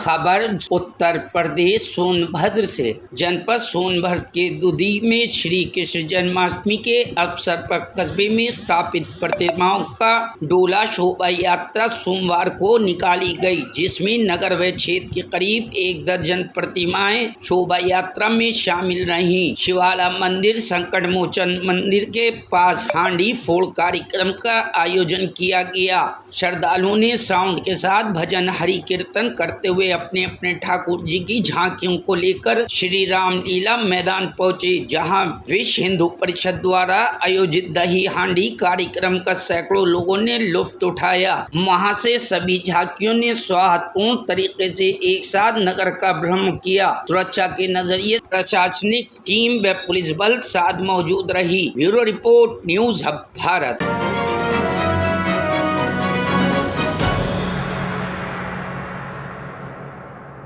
खबर उत्तर प्रदेश सोनभद्र से। जनपद सोनभद्र के दुधी में श्री कृष्ण जन्माष्टमी के अवसर पर कस्बे में स्थापित प्रतिमाओं का डोला शोभा यात्रा सोमवार को निकाली गई, जिसमें नगर व क्षेत्र के करीब 1 दर्जन प्रतिमाएं शोभा यात्रा में शामिल रहीं। शिवाला मंदिर संकट मोचन मंदिर के पास हांडी फोड़ कार्यक्रम का आयोजन किया गया। श्रद्धालुओं ने साउंड के साथ भजन हरि कीर्तन करते हुए अपने अपने ठाकुर जी की झांकियों को लेकर श्री रामलीला मैदान पहुंचे, जहां विश्व हिंदू परिषद द्वारा आयोजित दही हांडी कार्यक्रम का सैकड़ों लोगों ने लुत्फ उठाया। वहां से सभी झांकियों ने सौहार्दपूर्ण तरीके से एक साथ नगर का भ्रमण किया। सुरक्षा के नजरिए प्रशासनिक टीम व पुलिस बल साथ मौजूद रही। Bureau report, news hub Bharat.